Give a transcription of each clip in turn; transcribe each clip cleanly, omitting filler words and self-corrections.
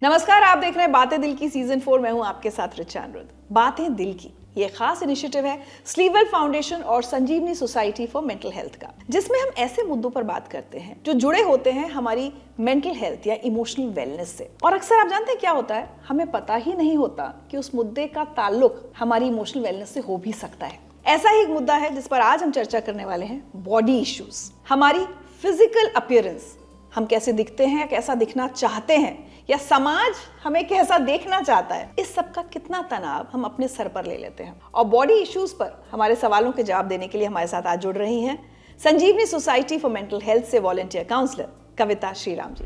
नमस्कार, आप देख रहे हैं बातें दिल की सीजन 4 में हूं आपके साथ रिचा अनुरुद्ध। बातें दिल की ये खास इनिशिएटिव है स्लीववेल फाउंडेशन और संजीवनी सोसाइटी फॉर मेंटल हेल्थ का, जिसमें हम ऐसे मुद्दों पर बात करते हैं जो जुड़े होते हैं हमारी मेंटल हेल्थ या इमोशनल वेलनेस से। और अक्सर आप जानते हैं क्या होता है, हमें पता ही नहीं होता कि उस मुद्दे का ताल्लुक हमारी इमोशनल वेलनेस से हो भी सकता है। ऐसा ही एक मुद्दा है जिस पर आज हम चर्चा करने वाले हैं, बॉडी इश्यूज। हमारी फिजिकल अपीयरेंस, हम कैसे दिखते हैं, कैसा दिखना चाहते हैं, या समाज हमें कैसा देखना चाहता है, इस सब का कितना तनाव हम अपने सर पर ले लेते हैं। और बॉडी इश्यूज पर हमारे सवालों के जवाब देने के लिए हमारे साथ आज जुड़ रही हैं संजीवनी सोसाइटी फॉर मेंटल हेल्थ से वॉलंटियर काउंसलर कविता श्रीराम जी।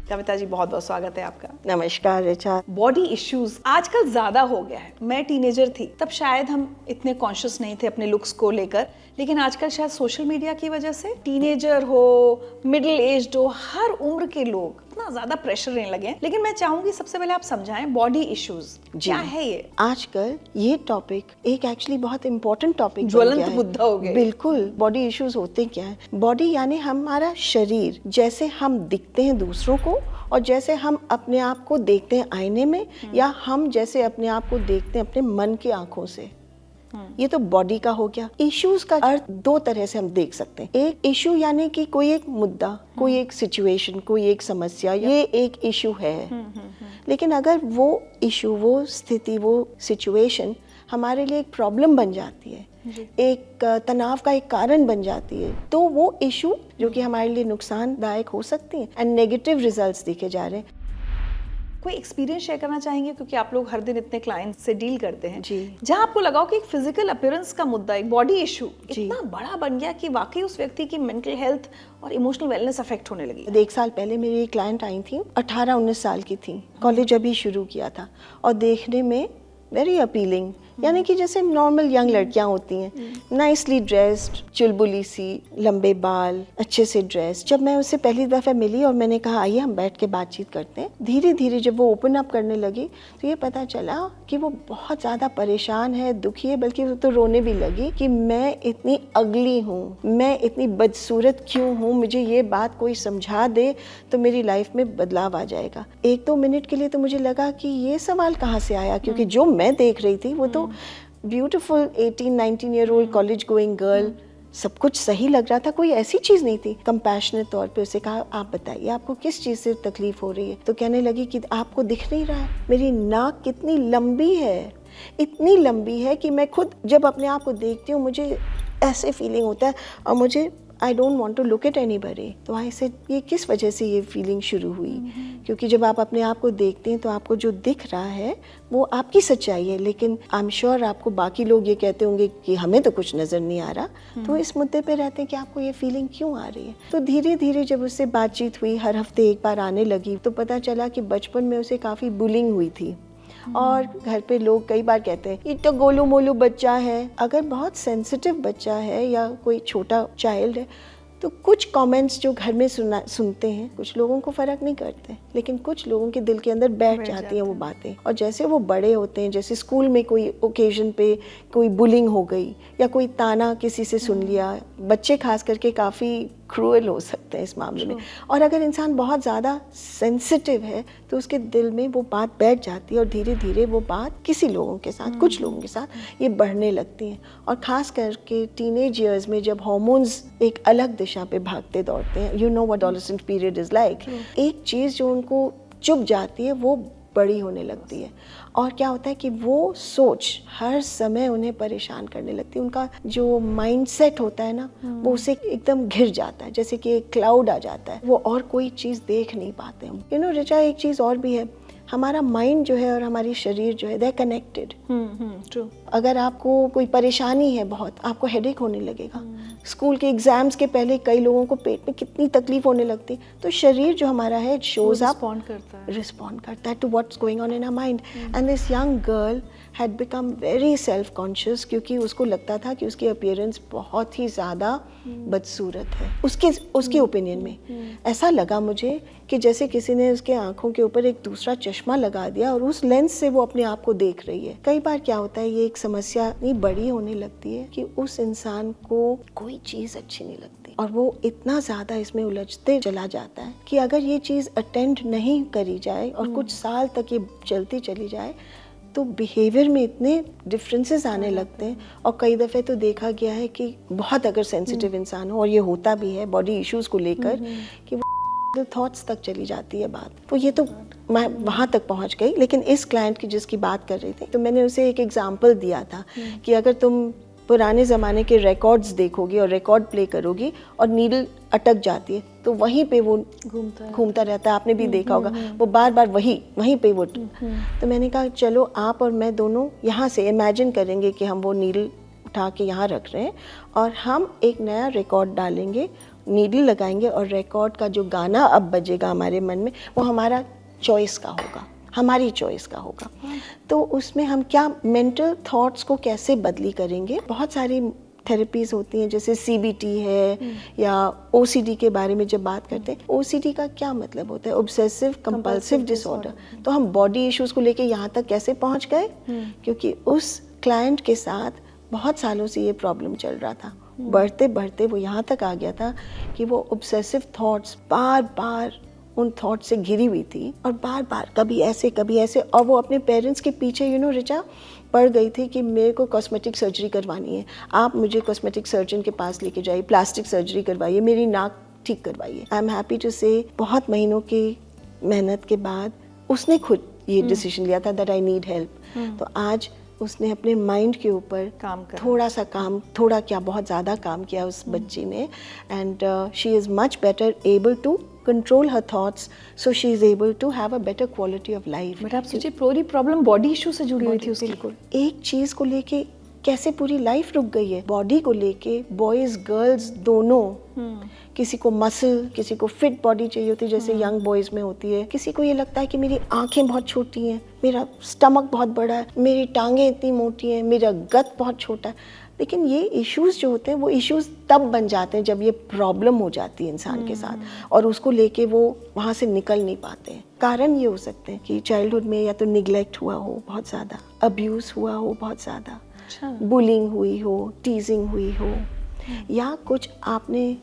कविता जी, बहुत बहुत स्वागत है आपका। नमस्कार रिचा। बॉडी इश्यूज आजकल ज्यादा हो गया है। मैं टीनेजर थी तब शायद हम इतने कॉन्शियस नहीं थे अपने लुक्स को लेकर, लेकिन आजकल शायद सोशल मीडिया की वजह से टीनेजर हो, मिडिल एज्ड हो, हर उम्र के लोग इतना ज्यादा प्रेशर लेने लगे हैं। लेकिन मैं चाहूंगी सबसे पहले आप समझाएं बॉडी इश्यूज क्या है ये। आजकल ये टॉपिक एक एक्चुअली बहुत इम्पोर्टेंट टॉपिक, ज्वलंत मुद्दा हो गया। बिल्कुल। बॉडी इश्यूज होते क्या है? बॉडी यानी हमारा शरीर, जैसे हम दिखते हैं दूसरों को और जैसे हम अपने आप को देखते हैं आईने में, या हम जैसे अपने आप को देखते हैं अपने मन की आंखों से, ये तो बॉडी का हो गया। इश्यूज का अर्थ दो तरह से हम देख सकते हैं। एक इशू यानी कि कोई एक मुद्दा, कोई एक सिचुएशन, कोई एक समस्या, ये एक इशू है। लेकिन अगर वो इशू, वो स्थिति, वो सिचुएशन हमारे लिए एक प्रॉब्लम बन जाती है, एक तनाव का एक कारण बन जाती है, तो वो इशू जो कि हमारे लिए नुकसानदायक हो सकती है एंड नेगेटिव रिजल्ट्स दिखे जा रहे हैं। कोई एक्सपीरियंस शेयर करना चाहेंगे, क्योंकि आप लोग हर दिन इतने क्लाइंट से डील करते हैं जी, जहां आपको लगा हो कि एक फिजिकल अपीयरेंस का मुद्दा, एक बॉडी इशू इतना बड़ा बन गया कि वाकई उस व्यक्ति की मेंटल हेल्थ और इमोशनल वेलनेस अफेक्ट होने लगी। 1 साल पहले मेरी एक क्लाइंट आई थी, 18-19 साल की थी, कॉलेज अभी शुरू किया था और देखने में वेरी अपीलिंग, यानी कि जैसे नॉर्मल यंग लड़कियां होती हैं, नाइसली ड्रेस्ड, चुलबुली सी, लंबे बाल, अच्छे से ड्रेस। जब मैं उससे पहली दफ़ा मिली और मैंने कहा आइए हम बैठ के बातचीत करते हैं, धीरे धीरे जब वो ओपन अप करने लगी तो ये पता चला कि वो बहुत ज़्यादा परेशान है, दुखी है, बल्कि वो तो रोने भी लगी कि मैं इतनी अगली हूँ, मैं इतनी बदसूरत क्यों हूँ, मुझे ये बात कोई समझा दे तो मेरी लाइफ में बदलाव आ जाएगा। 1-2 मिनट के लिए तो मुझे लगा कि ये सवाल कहाँ से आया, क्योंकि जो मैं देख रही थी वो तो beautiful 18-19 year old college going girl, सब कुछ सही लग रहा था, कोई ऐसी चीज़ नहीं थी। कंपैशनेट तौर पे उसे कहा आप बताइए आपको किस चीज़ से तकलीफ हो रही है, तो कहने लगी कि आपको दिख नहीं रहा है, मेरी नाक कितनी लंबी है, इतनी लंबी है कि मैं खुद जब अपने आप को देखती हूँ मुझे ऐसे फीलिंग होता है और मुझे I don't want to look at anybody. तो आई सेड ये किस वजह से ये फीलिंग शुरू हुई? क्योंकि जब आप अपने आप को देखते हैं तो आपको जो दिख रहा है वो आपकी सच्चाई है, लेकिन आई एम श्योर आपको बाकी लोग ये कहते होंगे कि हमें तो कुछ नज़र नहीं आ रहा। तो इस मुद्दे पे रहते हैं कि आपको ये फीलिंग क्यों आ रही है। तो धीरे धीरे जब उससे बातचीत हुई, हर हफ्ते एक बार आने लगी, तो पता चला कि बचपन में उसे काफ़ी बुलिंग हुई थी और घर पे लोग कई बार कहते हैं ये तो गोलू मोलू बच्चा है। अगर बहुत सेंसिटिव बच्चा है या कोई छोटा चाइल्ड है तो कुछ कमेंट्स जो घर में सुनते हैं कुछ लोगों को फ़र्क नहीं करते, लेकिन कुछ लोगों के दिल के अंदर बैठ जाती हैं वो बातें। और जैसे वो बड़े होते हैं, जैसे स्कूल में कोई ओकेजन पे कोई बुलिंग हो गई या कोई ताना किसी से सुन लिया, बच्चे खास करके काफ़ी क्रूअल हो सकते हैं इस मामले में। और अगर इंसान बहुत ज़्यादा सेंसिटिव है तो उसके दिल में वो बात बैठ जाती है और धीरे धीरे वो बात किसी लोगों के साथ, कुछ लोगों के साथ ये बढ़ने लगती है। और ख़ास करके टीनेज ईयर्स में जब हार्मोन्स एक अलग दिशा पे भागते दौड़ते हैं, you know what adolescent period is like, एक चीज़ जो उनको चुभ जाती है वो बड़ी होने लगती है। और क्या होता है कि वो सोच हर समय उन्हें परेशान करने लगती है। उनका जो माइंडसेट होता है ना, वो उसे एकदम घिर जाता है, जैसे कि एक क्लाउड आ जाता है, वो और कोई चीज़ देख नहीं पाते हम। यू नो रिचा, एक चीज़ और भी है, हमारा माइंड जो है और हमारी शरीर जो है दे आर कनेक्टेड। ट्रू। अगर आपको कोई परेशानी है बहुत, आपको हेडेक होने लगेगा। स्कूल के एग्जाम्स के पहले कई लोगों को पेट में कितनी तकलीफ होने लगती है, तो शरीर जो हमारा है इट शोज अप, रिस्पॉन्ड करता है to what's going on in our mind. And this young girl had become very self conscious, क्योंकि उसको लगता था कि उसकी अपीयरेंस बहुत ही ज़्यादा बदसूरत है उसके ओपिनियन में। ऐसा लगा मुझे कि जैसे किसी ने उसके आंखों के ऊपर एक दूसरा चश्मा लगा दिया और उस लेंस से वो अपने आप को देख रही है। कई बार क्या होता है, ये एक समस्या इतनी बड़ी होने लगती है कि उस इंसान को कोई चीज़ अच्छी नहीं लगती। और वो इतना ज़्यादा इसमें उलझते चला जाता है कि अगर ये चीज़ अटेंड नहीं करी जाए और कुछ साल तक ये चलती चली जाए तो बिहेवियर में इतने डिफरेंसेस आने लगते हैं। और कई दफ़े तो देखा गया है कि बहुत अगर सेंसिटिव इंसान हो, और ये होता भी है बॉडी इश्यूज़ को लेकर, कि वो थॉट्स तक चली जाती है बात। तो ये तो मैं वहाँ तक पहुँच गई। लेकिन इस क्लाइंट की जिसकी बात कर रही थी, तो मैंने उसे एक एग्जांपल दिया था कि अगर तुम पुराने ज़माने के रिकॉर्ड्स देखोगी और रिकॉर्ड प्ले करोगी और नीडल अटक जाती है तो वहीं पे वो घूमता रहता है। आपने भी देखा होगा, वो बार बार वहीं पे वो। तो मैंने कहा चलो आप और मैं दोनों यहाँ से इमेजिन करेंगे कि हम वो नीडल उठा के यहाँ रख रहे हैं और हम एक नया रिकॉर्ड डालेंगे, नीडल लगाएंगे और रिकॉर्ड का जो गाना अब बजेगा हमारे मन में वो हमारा चॉइस का होगा, हमारी चॉइस का होगा। तो उसमें हम क्या मेंटल थॉट्स को कैसे बदली करेंगे। बहुत सारी थेरेपीज़ होती हैं, जैसे CBT है या OCD के बारे में जब बात करते हैं। OCD का क्या मतलब होता है? Obsessive compulsive disorder. तो हम बॉडी इश्यूज़ को लेके यहाँ तक कैसे पहुँच गए? क्योंकि उस क्लाइंट के साथ बहुत सालों से ये प्रॉब्लम चल रहा था। बढ़ते बढ़ते वो यहाँ तक आ गया था कि वो ऑब्सेसिव थॉट्स बार बार उन थॉट से घिरी हुई थी और बार बार कभी ऐसे, और वो अपने पेरेंट्स के पीछे रिचा पड़ गई थी कि मेरे को कॉस्मेटिक सर्जरी करवानी है, आप मुझे कॉस्मेटिक सर्जन के पास लेके जाइए, प्लास्टिक सर्जरी करवाइए, मेरी नाक ठीक करवाइए। आई एम हैप्पी टू से बहुत महीनों की मेहनत के बाद उसने खुद ये डिसीजन लिया था दैट आई नीड हेल्प। तो आज उसने अपने माइंड के ऊपर थोड़ा क्या बहुत ज़्यादा काम किया उस बच्ची ने। And she is much better able to control her thoughts, so she is able to have a better quality of life. But आप सोचिए पूरी प्रॉब्लम बॉडी इशू से जुड़ी हुई थी उसकी। बिल्कुल, एक चीज़ को लेके कैसे पूरी लाइफ रुक गई है। बॉडी को लेके बॉयज़ गर्ल्स दोनों, किसी को मसल, किसी को फिट बॉडी चाहिए होती है जैसे यंग बॉयज़ में होती है, किसी को ये लगता है कि मेरी आंखें बहुत छोटी हैं, मेरा स्टमक बहुत बड़ा है, मेरी टांगें इतनी मोटी हैं, मेरा गत बहुत छोटा है। लेकिन ये इश्यूज़ जो होते हैं वो इश्यूज़ तब बन जाते हैं जब ये प्रॉब्लम हो जाती है इंसान के साथ और उसको लेके वो वहाँ से निकल नहीं पाते हैं। कारण ये हो सकते हैं कि चाइल्डहुड में या तो निगलेक्ट हुआ हो बहुत ज़्यादा, अब्यूज़ हुआ हो बहुत ज़्यादा, बुलिंग हुई हो, टीजिंग हुई हो, या कुछ आपने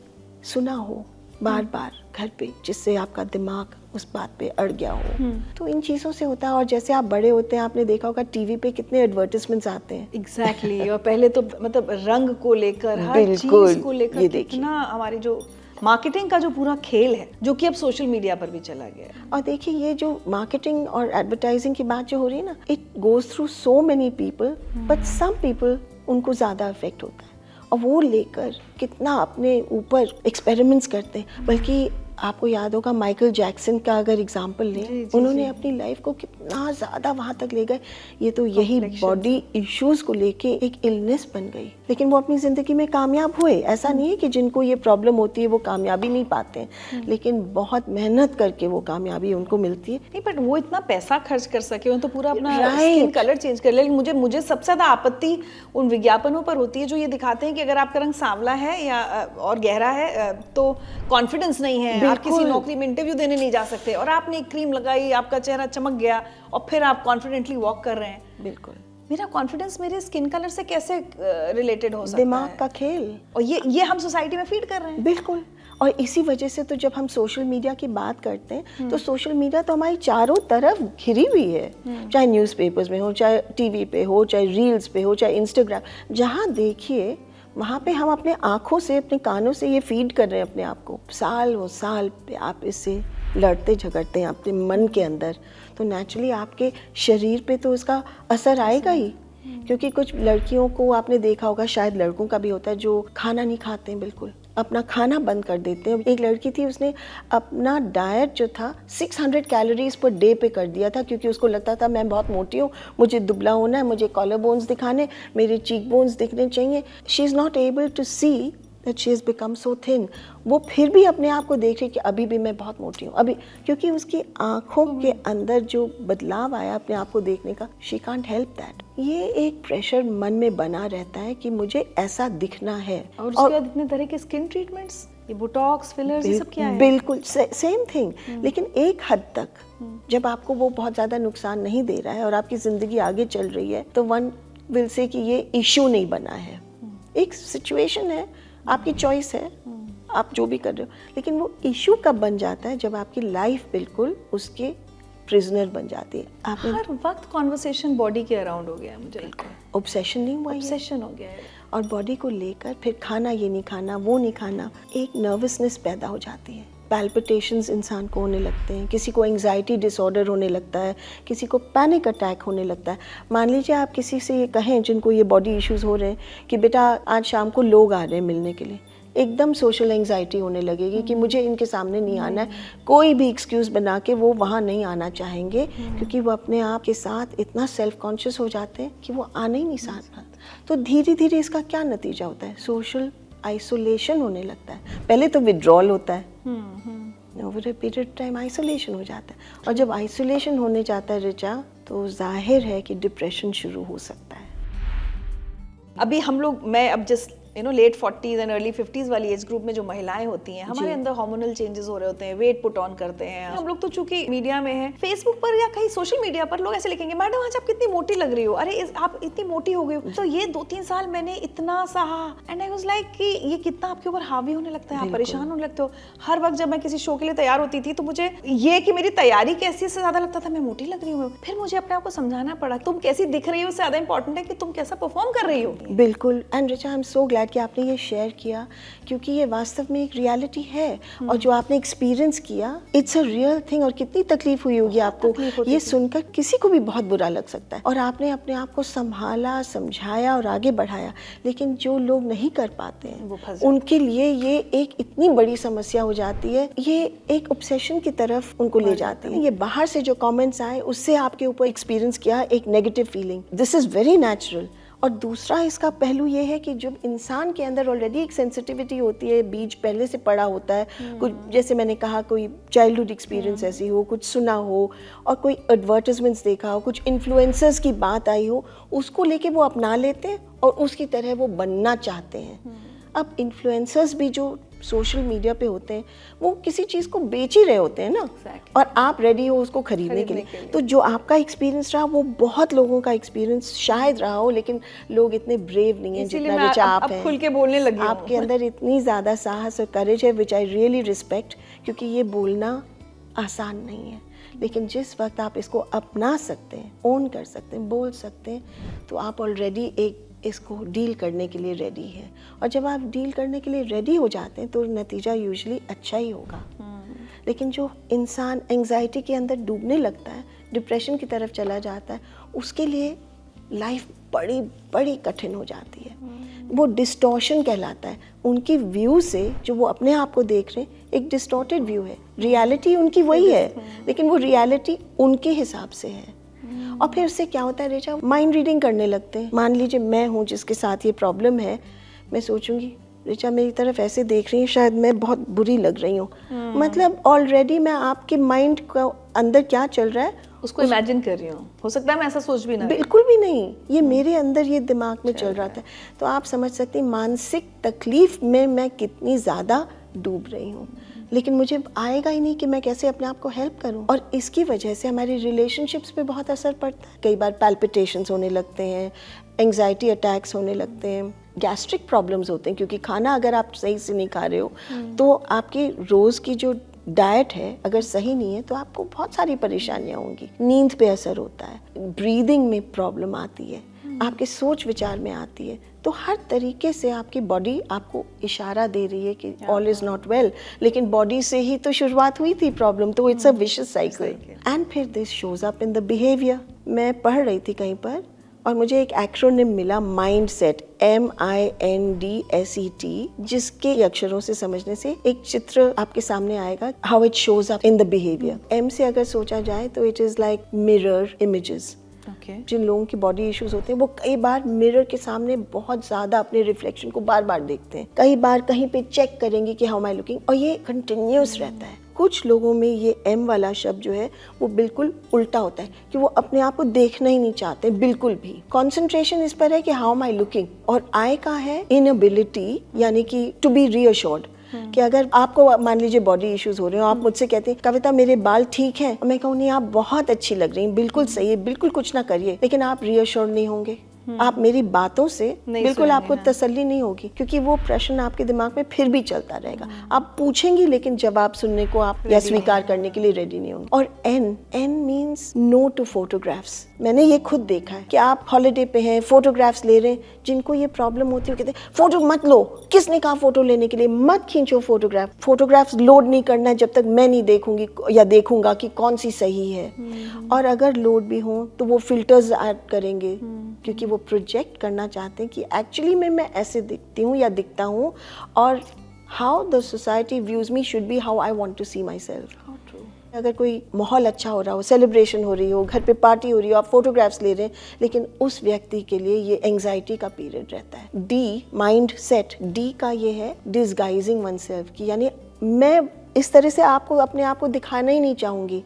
सुना हो बार बार घर पे जिससे आपका दिमाग उस बात पे अड़ गया हो। तो इन चीज़ों से होता है। और जैसे आप बड़े होते हैं, आपने देखा होगा टीवी पे कितने एडवर्टाइजमेंट्स आते हैं। एग्जैक्टली और पहले तो मतलब रंग को लेकर हर चीज को लेकर कितना हमारी जो मार्केटिंग का जो पूरा खेल है जो कि अब सोशल मीडिया पर भी चला गया है। और देखिए ये जो मार्केटिंग और एडवर्टाइजिंग की बात जो हो रही है ना, it goes through so many people, but some people उनको ज़्यादा इफेक्ट होता है और वो लेकर कितना अपने ऊपर एक्सपेरिमेंट्स करते हैं। बल्कि आपको याद होगा माइकल जैक्सन का अगर एग्जांपल लें, उन्होंने अपनी लाइफ को कितना ज़्यादा वहाँ तक ले गए। ये तो यही बॉडी इश्यूज़ को लेके एक इलनेस बन गई, लेकिन वो अपनी ज़िंदगी में कामयाब हुए। ऐसा नहीं है कि जिनको ये प्रॉब्लम होती है वो कामयाबी नहीं पाते हैं, लेकिन बहुत मेहनत करके वो कामयाबी उनको मिलती है। नहीं बट वो इतना पैसा खर्च कर सके, वो तो पूरा अपना स्किन कलर चेंज कर ले। लेकिन मुझे सबसे ज़्यादा आपत्ति उन विज्ञापनों पर होती है जो ये दिखाते हैं कि अगर आपका रंग सांवला है या और गहरा है तो कॉन्फिडेंस नहीं है, आप किसी नौकरी में इंटरव्यू देने नहीं जा सकते, और आपने एक क्रीम लगाई, आपका चेहरा चमक गया और फिर आप कॉन्फिडेंटली वॉक कर रहे हैं। बिल्कुल, मेरा कॉन्फिडेंस मेरे स्किन कलर से कैसे रिलेटेड हो सकता है? दिमाग का खेल। और ये हम सोसाइटी में फीड कर रहे हैं। बिल्कुल, और इसी वजह से तो जब हम सोशल मीडिया की बात करते हैं तो सोशल मीडिया तो हमारी चारों तरफ घिरी हुई है, चाहे न्यूज़पेपर्स में हो, चाहे टीवी पे हो, चाहे रील्स पे हो, चाहे इंस्टाग्राम, जहाँ देखिए वहाँ पे हम अपने आँखों से, अपने कानों से ये फीड कर रहे हैं अपने आप को। साल वो साल पे आप इससे लड़ते झगड़ते हैं अपने मन के अंदर, तो नेचुरली आपके शरीर पे तो इसका असर आएगा ही। क्योंकि कुछ लड़कियों को आपने देखा होगा, शायद लड़कों का भी होता है, जो खाना नहीं खाते हैं, बिल्कुल अपना खाना बंद कर देते हैं। एक लड़की थी, उसने अपना डाइट जो था 600 कैलोरीज पर डे पे कर दिया था, क्योंकि उसको लगता था मैं बहुत मोटी हूँ, मुझे दुबला होना है, मुझे कॉलर बोन्स दिखाने, मेरे चीक बोन्स दिखने चाहिए। She is not able to see that she has become so thin। वो फिर भी अपने आप को देख रही कि अभी भी मैं बहुत मोटी हूँ अभी, क्योंकि उसकी आँखों के अंदर जो बदलाव आया अपने आप को देखने का, she can't help that। ये एक प्रेशर मन में बना रहता है कि मुझे ऐसा दिखना है। और उसके बाद इतने तरह के स्किन ट्रीटमेंट्स, ये बोटॉक्स, फिलर्स, ये सब क्या है? बिल्कुल सेम थिंग। लेकिन एक हद तक जब आपको वो बहुत ज़्यादा नुकसान नहीं दे रहा है और आपकी ज़िंदगी आगे चल रही है, तो वन विल से कि ये इशू नहीं बना है, एक सिचुएशन है, आपकी चॉइस है, आप जो भी कर रहे हो, लेकिन वो इशू कब बन जाता है जब आपकी लाइफ बिल्कुल उसके प्रिजनर बन जाती है। आपने हर वक्त कॉन्वर्सेशन बॉडी के अराउंड हो गया है, मुझे लगता है ऑब्सेशन नहीं हुआ ये? ऑब्सेशन हो गया है। और बॉडी को लेकर फिर खाना ये नहीं खाना, वो नहीं खाना, एक नर्वसनेस पैदा हो जाती है, पैल्पिटेशंस इंसान को होने लगते हैं, किसी को एंग्जाइटी डिसऑर्डर होने लगता है, किसी को पैनिक अटैक होने लगता है। मान लीजिए आप किसी से ये कहें जिनको ये बॉडी इश्यूज हो रहे हैं कि बेटा आज शाम को लोग आ रहे हैं मिलने के लिए, एकदम सोशल एंग्जाइटी होने लगेगी कि मुझे इनके सामने नहीं आना है, कोई भी एक्सक्यूज़ बना के वो वहाँ नहीं आना चाहेंगे, क्योंकि वो अपने आप के साथ इतना सेल्फ कॉन्शियस हो जाते हैं कि वो आना ही नहीं चाहते। तो धीरे धीरे इसका क्या नतीजा होता है? सोशल आइसोलेशन होने लगता है। पहले तो विड्रॉल होता है, over a period time isolation हो जाता है, और जब आइसोलेशन होने जाता है ऋचा, तो जाहिर है कि डिप्रेशन शुरू हो सकता है। अभी हम लोग, मैं अब जिस late 40s and early 50s वाली एज ग्रुप में जो महिलाएं होती हैं, हमारे अंदर हार्मोनल चेंजेस हो रहे होते हैं, वेट पुट ऑन करते हैं हम लोग। तो चूंकि मीडिया में है, फेसबुक पर या कहीं सोशल मीडिया पर लोग ऐसे लिखेंगे, मैडम आज आप कितनी मोटी लग रही हो, अरे आप इतनी मोटी हो गई हो। तो ये 2-3 साल मैंने इतना सहा, एंड आई वाज लाइक कि ये कितना आपके ऊपर हावी होने लगता है, आप परेशान होने लगते हो। हर वक्त जब मैं किसी शो के लिए तैयार होती थी तो मुझे ये कि मेरी तैयारी कैसी से ज्यादा लगता था मैं मोटी लग रही हूँ। फिर मुझे अपने आप को समझाना पड़ा, तुम कैसी दिख रही हो उससे ज्यादा इंपॉर्टेंट है कि तुम कैसा परफॉर्म कर रही हो। बिल्कुल। And Richa, I am so glad कि आपने ये शेयर किया, क्योंकि ये वास्तव में एक रियलिटी है, और जो आपने एक्सपीरियंस किया, इट्स अ रियल थिंग। और कितनी तकलीफ हुई होगी आपको ये सुनकर, किसी को भी बहुत बुरा लग सकता है। और आपने अपने आप को संभाला, समझाया और आगे बढ़ाया। लेकिन जो लोग नहीं कर पाते हैं, उनके लिए ये एक इतनी बड़ी समस्या हो जाती है, ये एक ऑब्सेशन की तरफ उनको ले जाती है। ये बाहर से जो कमेंट्स आए, उससे आपके ऊपर एक्सपीरियंस किया एक negative feeling, this is very natural. और दूसरा इसका पहलू ये है कि जब इंसान के अंदर ऑलरेडी एक सेंसिटिविटी होती है, बीज पहले से पड़ा होता है, कुछ जैसे मैंने कहा, कोई चाइल्डहुड एक्सपीरियंस ऐसी हो, कुछ सुना हो, और कोई एडवर्टाइजमेंट्स देखा हो, कुछ इन्फ्लुएंसर्स की बात आई हो, उसको लेके वो अपना लेते हैं और उसकी तरह वो बनना चाहते हैं। अब इन्फ्लुएंसर्स भी जो सोशल मीडिया पे होते हैं, वो किसी चीज़ को बेच ही रहे होते हैं ना, और आप रेडी हो उसको खरीदने के लिए। तो जो आपका एक्सपीरियंस रहा, वो बहुत लोगों का एक्सपीरियंस शायद रहा हो, लेकिन लोग इतने ब्रेव नहीं हैं जितना रिचा आप हैं। खुल के बोलने लगी हूं। आपके अंदर इतनी ज़्यादा साहस और करेज है, विच आई रियली रिस्पेक्ट, क्योंकि ये बोलना आसान नहीं है। लेकिन जिस वक्त आप इसको अपना सकते हैं, ओन कर सकते हैं, बोल सकते हैं, तो आप ऑलरेडी एक इसको डील करने के लिए रेडी है। और जब आप डील करने के लिए रेडी हो जाते हैं तो नतीजा यूजुअली अच्छा ही होगा। लेकिन जो इंसान एंग्जाइटी के अंदर डूबने लगता है, डिप्रेशन की तरफ चला जाता है, उसके लिए लाइफ बड़ी बड़ी कठिन हो जाती है। वो डिस्टॉर्शन कहलाता है। उनकी व्यू से जो वो अपने आप को देख रहे हैं, एक डिस्टॉर्टेड व्यू है। रियलिटी उनकी वही है, लेकिन वो रियलिटी उनके हिसाब से है। और फिर उससे क्या होता है रिचा, माइंड रीडिंग करने लगते हैं। मान लीजिए मैं हूँ जिसके साथ ये प्रॉब्लम है, मैं सोचूंगी रिचा मेरी तरफ ऐसे देख रही है, शायद मैं बहुत बुरी लग रही हूँ। मतलब ऑलरेडी मैं आपके माइंड को अंदर क्या चल रहा है उसको इमेजिन कर रही हूँ। हो सकता है मैं ऐसा सोच भी ना, बिल्कुल भी नहीं, ये मेरे अंदर ये दिमाग में चल रहा था। तो आप समझ सकते हैं मानसिक तकलीफ में मैं कितनी ज़्यादा डूब रही हूँ। लेकिन मुझे आएगा ही नहीं कि मैं कैसे अपने आप को हेल्प करूं। और इसकी वजह से हमारी रिलेशनशिप्स पे बहुत असर पड़ता है। कई बार पैल्पिटेशंस होने लगते हैं, एंग्जाइटी अटैक्स होने लगते हैं, गैस्ट्रिक प्रॉब्लम्स होते हैं, क्योंकि खाना अगर आप सही से नहीं खा रहे हो तो आपकी रोज़ की जो डाइट है अगर सही नहीं है तो आपको बहुत सारी परेशानियां होंगी। नींद पे असर होता है, ब्रीदिंग में प्रॉब्लम आती है, आपके सोच विचार में आती है। तो हर तरीके से आपकी बॉडी आपको इशारा दे रही है कि ऑल इज नॉट वेल, लेकिन बॉडी से ही तो शुरुआत हुई थी प्रॉब्लम, तो it's a vicious cycle. And फिर this shows up in the behaviour. मैं पढ़ रही थी कहीं पर और मुझे एक एक्रोनिम मिला, माइंड सेट, MINDSET, जिसके अक्षरों से समझने से एक चित्र आपके सामने आएगा, how it shows up in the behaviour. M से अगर सोचा जाए तो it is like mirror images. जिन लोगों की बॉडी इश्यूज होते हैं वो कई बार मिरर के सामने बहुत ज्यादा अपने रिफ्लेक्शन को बार बार देखते हैं, कई बार कहीं पे चेक करेंगे कि हाउ एम आई लुकिंग, और ये कंटिन्यूस रहता है। कुछ लोगों में ये M वाला शब्द जो है वो बिल्कुल उल्टा होता है कि वो अपने आप को देखना ही नहीं चाहते बिल्कुल भी। कंसंट्रेशन इस पर है कि हाउ एम आई लुकिंग, और I का है इनएबिलिटी, यानी कि टू बी रीअश्योर्ड। कि अगर आपको मान लीजिए बॉडी इश्यूज हो रहे हो, आप मुझसे कहते हैं कविता मेरे बाल ठीक हैं, मैं कहूँ नहीं आप बहुत अच्छी लग रही हैं, बिल्कुल सही है, बिल्कुल कुछ ना करिए, लेकिन आप रीअश्योर्ड नहीं होंगे। आप मेरी बातों से नहीं बिल्कुल सुनेंगे, आपको हाँ। तसल्ली नहीं होगी, क्योंकि वो प्रश्न आपके दिमाग में फिर भी चलता रहेगा। आप पूछेंगी लेकिन जवाब सुनने को आप या स्वीकार करने के लिए रेडी नहीं होंगे। और an means no to photographs. मैंने ये खुद देखा है कि आप हॉलिडे पे हैं, फोटोग्राफ्स ले रहे हैं, जिनको ये प्रॉब्लम होती है कहते हैं फोटो मत लो, किसने कहा फोटो लेने के लिए, मत खींचो फोटोग्राफ्स लोड नहीं करना है जब तक मैं नहीं देखूंगी या देखूंगा कि कौन सी सही है। और अगर लोड भी हो तो वो फिल्टर्स ऐड करेंगे, क्योंकि वो प्रोजेक्ट करना चाहते हैं कि एक्चुअली मैं ऐसे दिखती हूँ या दिखता हूँ, और how the society views me should be how I want to see myself. अगर कोई माहौल अच्छा हो रहा हो, सेलिब्रेशन हो रही हो, घर पे पार्टी हो रही हो, आप फोटोग्राफ्स ले रहे हैं, लेकिन उस व्यक्ति के लिए ये एंजाइटी का पीरियड रहता है। डी माइंड सेट, डी का ये है डिसगाइजिंग वनसेल्फ की, यानी मैं इस तरह से आपको अपने आप को दिखाना ही नहीं चाहूँगी।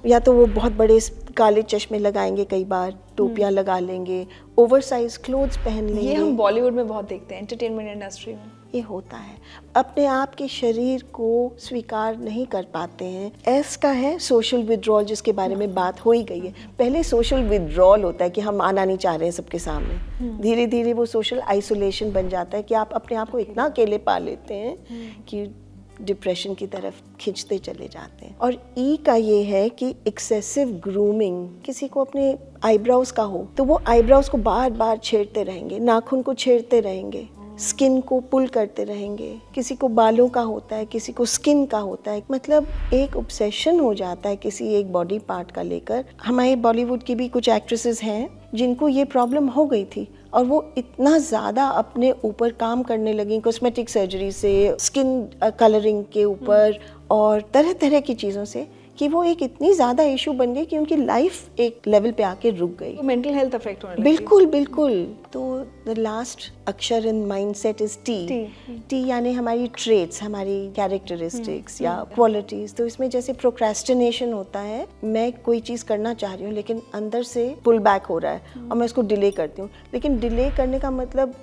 या तो वो बहुत बड़े काले चश्मे लगाएंगे, कई बार टोपियाँ लगा लेंगे, ओवरसाइज क्लोथ्स पहन लेंगे। ये हम बॉलीवुड में बहुत देखते हैं, एंटरटेनमेंट इंडस्ट्री में ये होता है। अपने आप के शरीर को स्वीकार नहीं कर पाते हैं। एस का है सोशल विड्रॉल, जिसके बारे में बात हो ही गई है। पहले सोशल विड्रॉल होता है कि हम आना नहीं चाह रहे हैं सबके सामने, धीरे धीरे वो सोशल आइसोलेशन बन जाता है कि आप अपने आप को इतना अकेले पा लेते हैं कि डिप्रेशन की तरफ खींचते चले जाते हैं। और ई का ये है कि एक्सेसिव ग्रूमिंग, किसी को अपने आईब्रोज का हो तो वो आईब्रोज को बार बार छेड़ते रहेंगे, नाखून को छेड़ते रहेंगे, स्किन को पुल करते रहेंगे। किसी को बालों का होता है, किसी को स्किन का होता है, मतलब एक ऑब्सेशन हो जाता है किसी एक बॉडी पार्ट का लेकर। हमारे बॉलीवुड की भी कुछ एक्ट्रेसेस हैं जिनको ये प्रॉब्लम हो गई थी, और वो इतना ज़्यादा अपने ऊपर काम करने लगी, कॉस्मेटिक सर्जरी से, स्किन कलरिंग के ऊपर और तरह तरह की चीज़ों से, कि वो एक इतनी ज़्यादा इशू बन गई कि उनकी लाइफ एक लेवल पे आके रुक गई। तो मेंटल हेल्थ अफेक्ट होने लगी। बिल्कुल बिल्कुल। तो द लास्ट अक्षर इन माइंडसेट इज टी। टी यानी हमारी ट्रेट्स, हमारी कैरेक्टरिस्टिक्स या क्वालिटीज। तो इसमें जैसे प्रोक्रेस्टिनेशन होता है, मैं कोई चीज़ करना चाह रही हूँ लेकिन अंदर से पुल बैक हो रहा है और मैं उसको डिले करती हूँ। लेकिन डिले करने का मतलब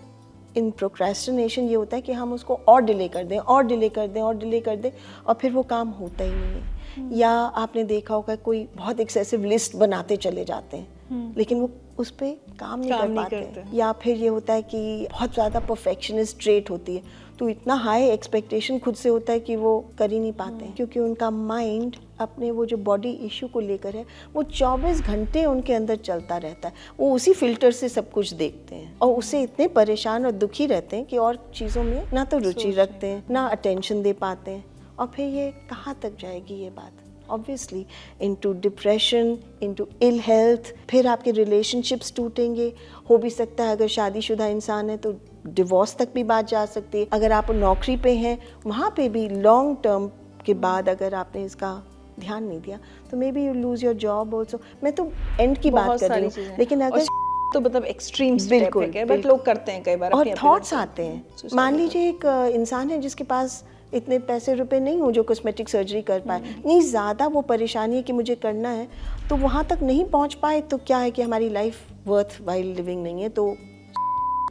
इन प्रोक्रेस्टिनेशन ये होता है कि हम उसको और डिले कर दें और डिले कर दें और डिले कर दें, और फिर वो काम होता ही नहीं है। या आपने देखा होगा कोई बहुत एक्सेसिव लिस्ट बनाते चले जाते हैं लेकिन वो उस पर काम नहीं कर पाते। या फिर ये होता है कि बहुत ज़्यादा परफेक्शनिस्ट ट्रेट होती है, तो इतना हाई एक्सपेक्टेशन खुद से होता है कि वो कर ही नहीं पाते हैं, क्योंकि उनका माइंड अपने वो जो बॉडी इशू को लेकर है वो 24 घंटे उनके अंदर चलता रहता है। वो उसी फिल्टर से सब कुछ देखते हैं और उससे इतने परेशान और दुखी रहते हैं कि और चीज़ों में ना तो रुचि रखते हैं, ना अटेंशन दे पाते हैं। और फिर ये कहाँ तक जाएगी ये बात? Obviously into depression, into ill health. फिर आपके रिलेशनशिप्स टूटेंगे। हो भी सकता है अगर शादीशुदा इंसान है तो डिवोर्स तक भी बात जा सकती है। अगर आप नौकरी पे हैं वहाँ पे भी लॉन्ग टर्म के बाद अगर आपने इसका ध्यान नहीं दिया तो may be you lose your job also. मैं तो एंड की बात कर रही हूँ, लेकिन अगर तो मतलब एक्सट्रीम बिल्कुल, बट लोग करते हैं कई बार। और थॉट्स आते हैं। मान लीजिए एक इंसान है जिसके पास इतने पैसे रुपए नहीं हो जो कॉस्मेटिक सर्जरी कर पाए, नहीं ज़्यादा वो परेशानी है कि मुझे करना है, तो वहाँ तक नहीं पहुँच पाए तो क्या है कि हमारी लाइफ वर्थ वाइल लिविंग नहीं है, तो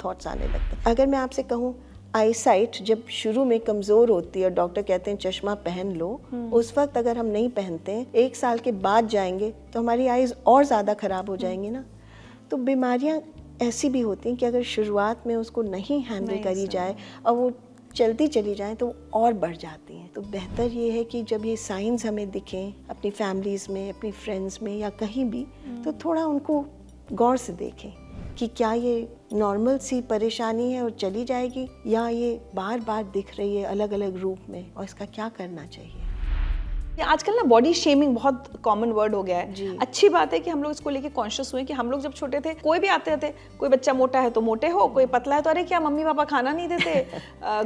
थॉट्स आने लगते हैं। अगर मैं आपसे कहूँ आई साइट जब शुरू में कमज़ोर होती है, डॉक्टर कहते हैं चश्मा पहन लो, उस वक्त अगर हम नहीं पहनते हैं 1 साल के बाद जाएंगे तो हमारी आइज़ और ज़्यादा ख़राब हो जाएंगी ना। तो बीमारियाँ ऐसी भी होती हैं कि अगर शुरुआत में उसको नहीं हैंडल करी जाए और वो चलती चली जाएं तो और बढ़ जाती हैं। तो बेहतर ये है कि जब ये साइंस हमें दिखें अपनी फैमिलीज़ में, अपनी फ्रेंड्स में या कहीं भी, तो थोड़ा उनको गौर से देखें कि क्या ये नॉर्मल सी परेशानी है और चली जाएगी, या ये बार बार दिख रही है अलग अलग रूप में, और इसका क्या करना चाहिए। आजकल ना बॉडी शेमिंग बहुत कॉमन वर्ड हो गया है जी। अच्छी बात है कि हम लोग इसको लेके कॉन्शियस हुए कि हम लोग जब छोटे थे कोई भी आते थे, कोई बच्चा मोटा है तो मोटे हो, कोई पतला है तो अरे क्या मम्मी पापा खाना नहीं देते,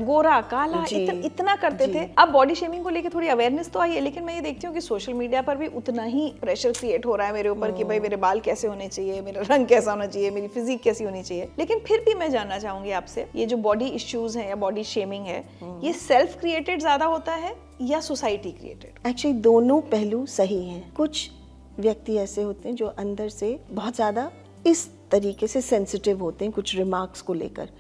गोरा काला, इतना करते थे। अब बॉडी शेमिंग को लेके थोड़ी अवेयरनेस तो आई है, लेकिन मैं ये देखती हूँ कि सोशल मीडिया पर भी उतना ही प्रेशर क्रिएट हो रहा है मेरे ऊपर कि भाई मेरे बाल कैसे होने चाहिए, मेरा रंग कैसा होना चाहिए, मेरी फिजिक कैसी होनी चाहिए। लेकिन फिर भी मैं जानना चाहूंगी आपसे, ये जो बॉडी इश्यूज है या बॉडी शेमिंग है, ये सेल्फ क्रिएटेड ज्यादा होता है या सोसाइटी क्रिएटेड? एक्चुअली दोनों पहलू सही हैं। कुछ व्यक्ति ऐसे होते हैं जो अंदर से बहुत ज़्यादा इस तरीके से सेंसिटिव होते हैं कुछ रिमार्क्स को लेकर।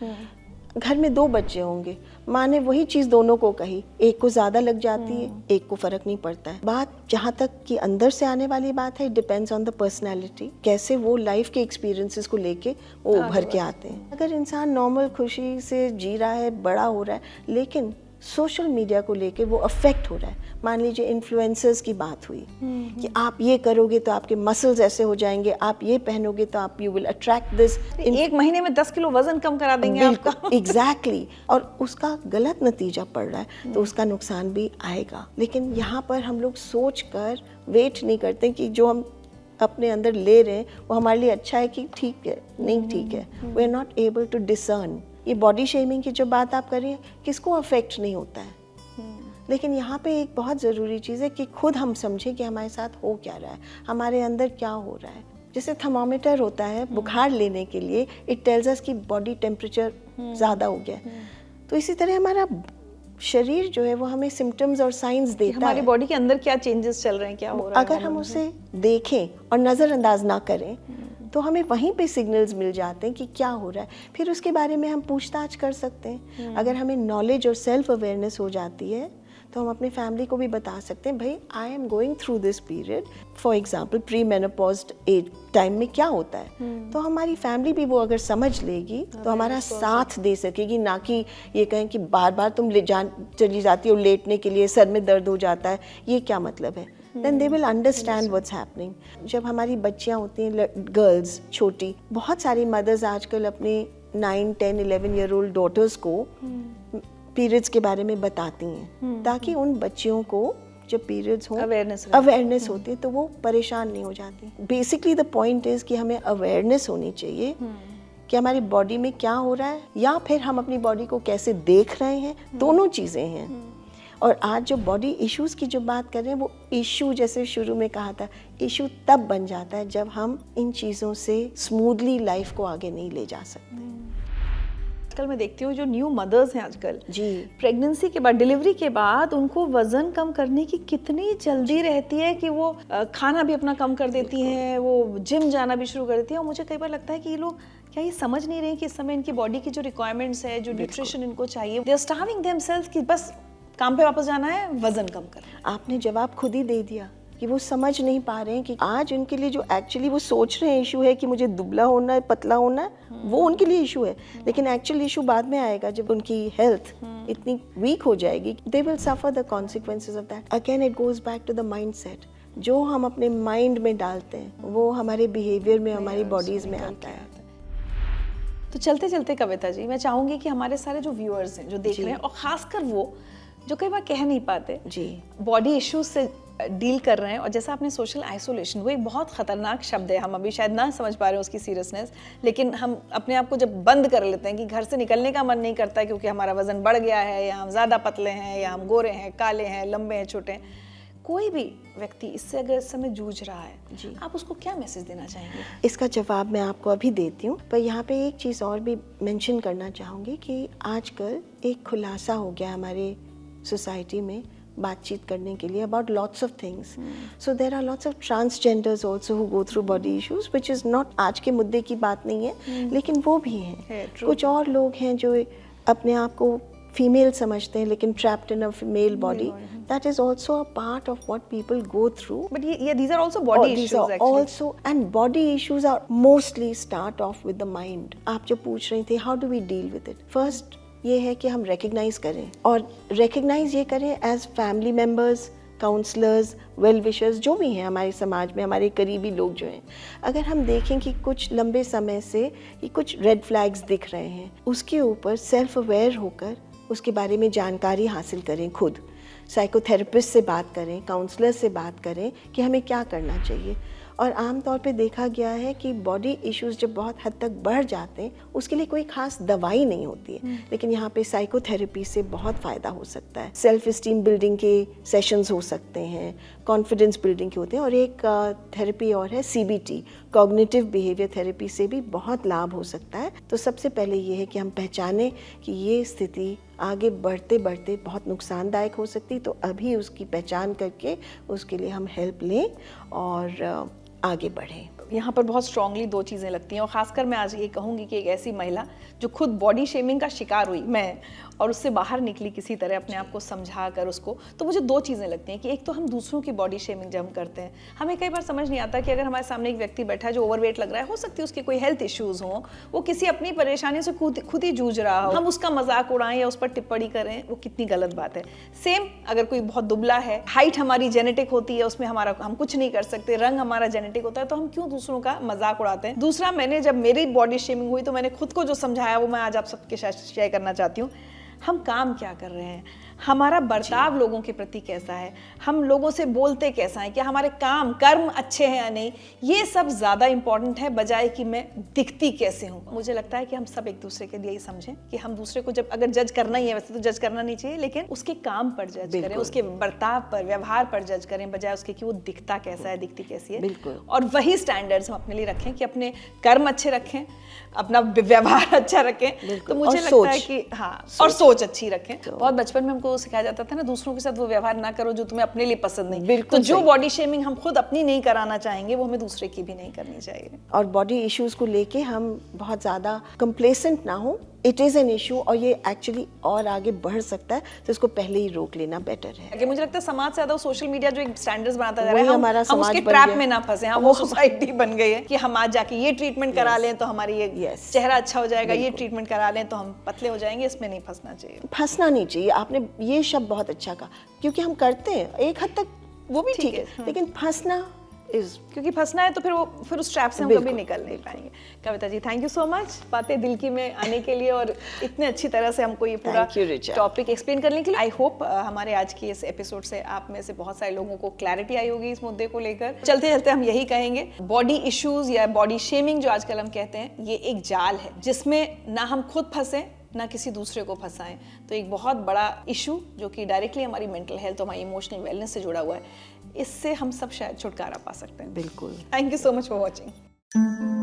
घर में 2 बच्चे होंगे, माँ ने वही चीज़ दोनों को कही, एक को ज़्यादा लग जाती है, एक को फ़र्क नहीं पड़ता है। बात जहाँ तक कि अंदर से आने वाली बात है, डिपेंड्स ऑन द पर्सनैलिटी, कैसे वो लाइफ के एक्सपीरियंसेस को लेके वो उभर के आते हैं। अगर इंसान नॉर्मल खुशी से जी रहा है, बड़ा हो रहा है, लेकिन सोशल मीडिया को लेके वो अफेक्ट हो रहा है, मान लीजिए इन्फ्लुएंसर्स की बात हुई कि आप ये करोगे तो आपके मसल्स ऐसे हो जाएंगे, आप ये पहनोगे तो आप यू विल अट्रैक्ट दिस, एक महीने में 10 किलो वजन कम करा देंगे आपका। एग्जैक्टली और उसका गलत नतीजा पड़ रहा है तो उसका नुकसान भी आएगा। लेकिन यहाँ पर हम लोग सोच कर वेट नहीं करते कि जो हम अपने अंदर ले रहे हैं वो हमारे लिए अच्छा है कि ठीक है, नहीं ठीक है। We are not able to discern. ये बॉडी शेमिंग की जो बात आप कर रही हैं, किसको अफेक्ट नहीं होता है, लेकिन यहाँ पे एक बहुत ज़रूरी चीज़ है कि खुद हम समझें कि हमारे साथ हो क्या रहा है, हमारे अंदर क्या हो रहा है। जैसे थर्मामीटर होता है बुखार लेने के लिए, इट टेल्स अस कि बॉडी टेम्परेचर ज़्यादा हो गया है, तो इसी तरह हमारा शरीर जो है वो हमें सिम्टम्स और साइंस देता हमारी है। बॉडी के अंदर क्या चेंजेस चल रहे हैं, क्या हो रहा है। अगर हम उसे देखें और नज़रअंदाज ना करें तो हमें वहीं पे सिग्नल्स मिल जाते हैं कि क्या हो रहा है, फिर उसके बारे में हम पूछताछ कर सकते हैं। अगर हमें नॉलेज और सेल्फ अवेयरनेस हो जाती है तो हम अपने फैमिली को भी बता सकते हैं, भाई I am going through this period, for example pre menopause age time में क्या होता है, तो हमारी फैमिली भी वो अगर समझ लेगी तो हमारा साथ दे सकेगी, ना कि ये कहें कि बार बार तुम चली जाती हो लेटने के लिए, सर में दर्द हो जाता है, ये क्या मतलब है। Then they will understand what's happening. जब हमारी बच्चियाँ होती हैं, गर्ल्स छोटी, बहुत सारी मदर्स आजकल अपने 9, 10, 11 ईयर ओल्ड डॉटर्स को पीरियड्स के बारे में बताती हैं, ताकि उन बच्चियों को जब पीरियड्स हो अवेयरनेस होती है तो वो परेशान नहीं हो जाती। बेसिकली द पॉइंट इज कि हमें अवेयरनेस होनी चाहिए कि हमारी बॉडी में क्या हो रहा है, या फिर हम अपनी बॉडी को कैसे देख रहे हैं, दोनों चीज़ें हैं। और आज जो बॉडी इश्यूज की जो बात कर रहे हैं, वो इशू जैसे शुरू में कहा था, इशू तब बन जाता है जब हम इन चीज़ों से स्मूथली लाइफ को आगे नहीं ले जा सकते। आजकल मैं देखती हूँ जो न्यू मदर्स हैं आजकल जी, प्रेगनेंसी के बाद, डिलीवरी के बाद उनको वजन कम करने की कितनी जल्दी रहती है कि वो खाना भी अपना कम कर देती हैं, वो जिम जाना भी शुरू कर देती हैं। और मुझे कई बार लगता है कि ये लोग क्या ये समझ नहीं रहे कि इस समय इनकी बॉडी की जो रिक्वायरमेंट्स है, जो न्यूट्रिशन इनको चाहिए, दे आर स्टार्विंग देमसेल्व्स कि बस काम पे वापस जाना है, वजन कम करना। आपने जवाब खुद ही दे दिया कि वो समझ नहीं पा रहे हैं कि आज उनके लिए जो एक्चुअली वो सोच रहे हैं इशू है कि मुझे दुबला होना है, पतला होना है, वो उनके लिए इशू है, लेकिन एक्चुअल इशू बाद में आएगा जब उनकी हेल्थ इतनी वीक हो जाएगी। They will suffer the consequences of that. Again it goes back to the mind set. जो हम अपने माइंड में डालते हैं वो हमारे बिहेवियर में, हमारी बॉडीज में आता है। तो चलते चलते कविता जी, मैं चाहूंगी कि हमारे सारे जो व्यूअर्स हैं, जो देख रहे हैं, और खासकर वो जो कई बार कह नहीं पाते, जी, बॉडी इश्यूज से डील कर रहे हैं, और जैसा आपने सोशल आइसोलेशन, वो एक बहुत खतरनाक शब्द है, हम अभी शायद ना समझ पा रहे हैं उसकी सीरियसनेस, लेकिन हम अपने आप को जब बंद कर लेते हैं कि घर से निकलने का मन नहीं करता क्योंकि हमारा वजन बढ़ गया है, या हम ज़्यादा पतले हैं, या हम गोरे हैं, काले हैं, लंबे हैं, छोटे हैं, कोई भी व्यक्ति इससे अगर इस समय जूझ रहा है, जी, आप उसको क्या मैसेज देना चाहेंगे? इसका जवाब मैं आपको अभी देती हूँ, पर यहाँ पे एक चीज़ और भी मेंशन करना चाहूँगी कि आजकल एक खुलासा हो गया हमारे सोसाइटी में बातचीत करने के लिए about lots of things. So there are lots of transgenders also who go through body issues, which is not आज के मुद्दे की बात नहीं है, लेकिन वो भी हैं। कुछ और लोग हैं जो अपने आप को फीमेल समझते हैं लेकिन trapped in a male body. That is also a part of what people go through. But yeah, these are also body issues these are actually. Also, and body issues are mostly start off with the mind. आप जो पूछ रही थी, how do we deal with it? First, ये है कि हम recognize करें, और recognize ये करें as family members, counsellors, well wishers, जो भी हैं हमारे समाज में, हमारे करीबी लोग जो हैं। अगर हम देखें कि कुछ लंबे समय से ये कुछ रेड फ्लैग्स दिख रहे हैं, उसके ऊपर सेल्फ अवेयर होकर उसके बारे में जानकारी हासिल करें, खुद साइकोथेरेपिस्ट से बात करें, काउंसलर से बात करें कि हमें क्या करना चाहिए। और आम तौर पे देखा गया है कि बॉडी इश्यूज जब बहुत हद तक बढ़ जाते हैं उसके लिए कोई खास दवाई नहीं होती है, लेकिन यहाँ पे साइकोथेरेपी से बहुत फ़ायदा हो सकता है। सेल्फ इस्टीम बिल्डिंग के सेशंस हो सकते हैं, कॉन्फिडेंस बिल्डिंग के होते हैं, और एक थेरेपी और है CBT, कॉग्निटिव बिहेवियर थेरेपी, से भी बहुत लाभ हो सकता है। तो सबसे पहले ये है कि हम पहचानें कि ये स्थिति आगे बढ़ते बढ़ते बहुत नुकसानदायक हो सकती, तो अभी उसकी पहचान करके उसके लिए हम हेल्प लें और आगे बढ़ें। यहाँ पर बहुत स्ट्रांगली दो चीज़ें लगती हैं, और खासकर मैं आज ये कहूँगी कि एक ऐसी महिला जो खुद बॉडी शेमिंग का शिकार हुई, मैं, और उससे बाहर निकली किसी तरह अपने आप को समझा कर उसको, तो मुझे दो चीज़ें लगती हैं कि एक तो हम दूसरों की बॉडी शेमिंग जब हम करते हैं, हमें कई बार समझ नहीं आता कि अगर हमारे सामने एक व्यक्ति बैठा है जो ओवरवेट लग रहा है, हो सकती है उसके कोई हेल्थ इश्यूज़ हों, वो किसी अपनी परेशानी से खुद ही जूझ रहा हो, हम उसका मजाक उड़ाएं या उस पर टिप्पणी करें, वो कितनी गलत बात है। सेम अगर कोई बहुत दुबला है, हाइट हमारी जेनेटिक होती है, उसमें हम कुछ नहीं कर सकते, रंग हमारा जेनेटिक होता है, तो हम क्यों दूसरों का मजाक उड़ाते हैं। दूसरा, मैंने जब मेरी बॉडी शेमिंग हुई तो मैंने खुद को जो समझाया वो मैं आज आप सबके साथ शेयर करना चाहती हूँ। हम काम क्या कर रहे हैं, हमारा बर्ताव लोगों के प्रति कैसा है, हम लोगों से बोलते कैसा है, क्या हमारे कर्म अच्छे हैं या नहीं, ये सब ज़्यादा इंपॉर्टेंट है बजाय कि मैं दिखती कैसे हूँ। मुझे लगता है कि हम सब एक दूसरे के लिए ही समझें कि हम दूसरे को जब अगर जज करना ही है, वैसे तो जज करना नहीं चाहिए, लेकिन उसके काम पर जज करें, उसके बर्ताव पर, व्यवहार पर जज करें, बजाय उसके कि वो दिखता कैसा है, दिखती कैसी है। और वही स्टैंडर्ड्स हम अपने लिए रखें कि अपने कर्म अच्छे रखें, अपना व्यवहार अच्छा रखें, तो मुझे लगता है कि हाँ, और सोच अच्छी रखें। बहुत बचपन में हमको सिखाया जाता था ना, दूसरों के साथ वो व्यवहार ना करो जो तुम्हें अपने लिए पसंद नहीं। तो जो बॉडी शेमिंग हम खुद अपनी नहीं कराना चाहेंगे, वो हमें दूसरे की भी नहीं करनी चाहिए। और बॉडी इश्यूज को लेके हम बहुत ज़्यादा कंप्लेसेंट ना हो, इट इज़ एन इशू और ये एक्चुअली और आगे बढ़ सकता है, तो इसको पहले ही रोक लेना बेटर है। कि मुझे लगता है समाज से ज़्यादा सोशल मीडिया जो एक स्टैंडर्ड्स बनाता जा रहा है, हम उसके बन ट्रैप गया। में ना फंसे। हाँ, वो सोसाइटी बन गई है कि हम आज जाके ये ट्रीटमेंट करा लें तो हमारी ये चेहरा अच्छा हो जाएगा, ये ट्रीटमेंट करा लें तो हम पतले हो जाएंगे। इसमें नहीं फंसना चाहिए, फंसना नहीं चाहिए। आपने ये शब्द बहुत अच्छा कहा, क्योंकि हम करते हैं एक हद तक, वो भी ठीक है, लेकिन फंसना क्योंकि फंसना है तो फिर उस ट्रैप से हम कभी निकल नहीं पाएंगे। Kavita ji, thank you so much बातें दिल की में आने के लिए और इतने अच्छी तरह से हमको ये पूरा टॉपिक एक्सप्लेन करने के लिए। आई होप हमारे आज की इस एपिसोड से आप में से बहुत सारे लोगों को क्लैरिटी आई होगी इस मुद्दे को लेकर। चलते चलते हम यही कहेंगे, बॉडी इश्यूज या बॉडी शेमिंग जो आजकल हम कहते हैं, ये एक जाल है जिसमें ना हम खुद फंसे ना किसी दूसरे को फंसाएं। तो एक बहुत बड़ा इशू जो कि डायरेक्टली हमारी मेंटल हेल्थ और हमारी इमोशनल वेलनेस से जुड़ा हुआ है, इससे हम सब शायद छुटकारा पा सकते हैं। बिल्कुल। Thank you so much for watching.